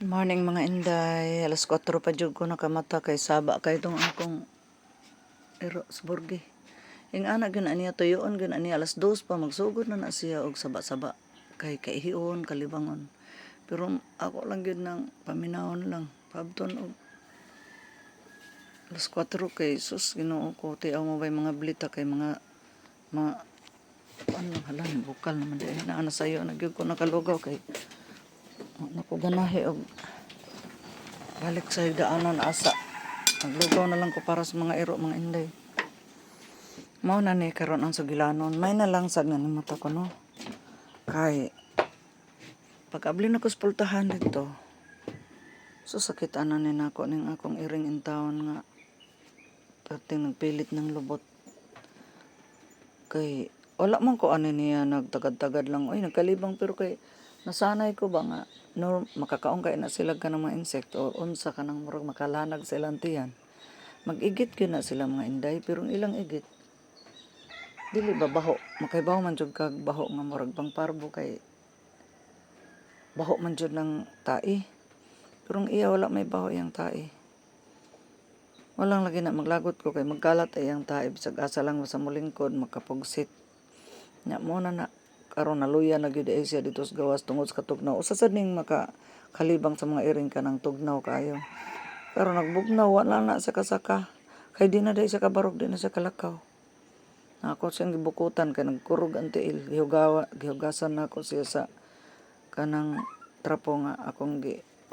Morning mga inday, alas 4 pa jud ko nakamata kay saba kay tong akong ero sa burgi. Ing anak gyud aniya tuyoon gyud aniya alas 2 pa magsugod na siya og saba-saba kay kaihion kalibangon. Pero ako lang gyud nang paminawon lang pabton og alas 4 kay sus Ginoo ko tiaw mo bay mga blita kay mga ano halan bukal naman di na ana sayo na gyud ko nakalugaw kay naku ganahe og balik sa daanan asa. Naglugaw na lang ko para sa mga ero mga inday. Mao na ni karon ang sugilanon. May nalangsag na ni mata ko no. Kay pag-abli na ko sa pultahan dito. So sakit ana ni nako ning akong iring in town nga perting nagpilit ng lubot. Kay wala man ko ani niya nagtagad-tagad lang. Oy nagkalibang pero kay nasanay ko ba nga makakaon kay na sila ka ng mga insekto o unsa ka ng murag makalanag sa ilang tiyan. Mag-igit gyud na sila mga inday pero ilang igit dili ba baho makaibaw man jud kag baho nga murag pang parbo kay baho man jud ng tai pero ang iya wala may baho yang tai. Walang lagi na maglagot ko kay magkalat ay ang tai bisag asa lang sa mulingkod makapugsit. Nya mo na karon naluya na gyud siya dito sa gawas tungod sa katugnaw. Usa sad ning makakalibang sa mga iring kanang tugnaw kayo. Pero nagbugnaw wala na sa kasaka. Kay di na day sa kabarog di na sa kalakaw. Ako siyang gibukutan kay nagkurog ang tiil. Gihugasan na ako siya sa kanang trapo nga akong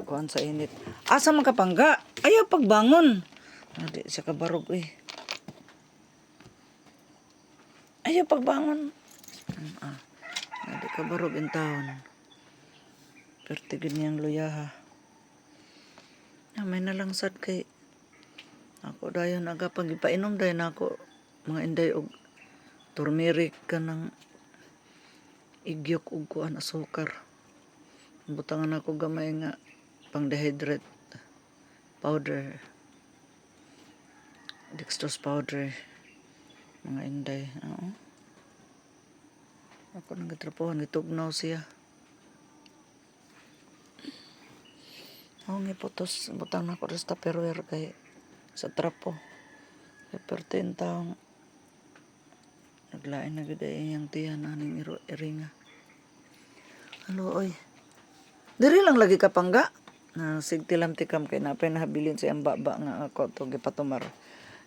kuhan sa init. Asa man kapangga? Ayaw pagbangon. Di siya kabarog eh. Ayaw pagbangon. Di kabarog in taon. Pertigin niyang luyaha. May nalangsad kay ako dayon aga pag ipainom dayon ako mga inday og turmeric kanang igyok ug kuan asukar. Butangan ako gamay nga pang dehydrate powder. Dextrose powder mga inday. Oo. Ako nang gitrapuhan gitugnaw siya. Ang iputos butang na ko sa tupperware kay sa trapo. Kay pertin taong naglain na gud iyang tiyan aning iringa. Ano oy. Diri lang lagi kapangga. Na sigtilam tikam kay napay nahabilin sa iyang baba nga ako to gipatumar.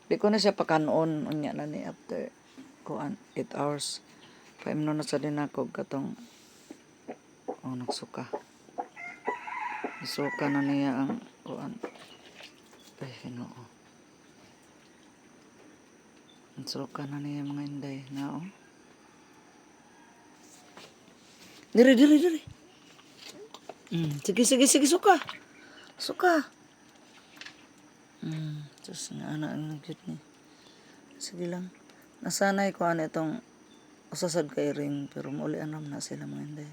Di ko na siya pakanon unya na ni after kuan 8 hours. Paimno na sa din ako katong nagsuka. Isuka na niya ang kuan. Ay, Ginoo. Isuka na niya mga inday na Diri. Sige, suka. Suka. Sus nga anak ang cute ni. Sige lang. Nasanay ko itong usasad kay ring pero muli anam na sila mga inday.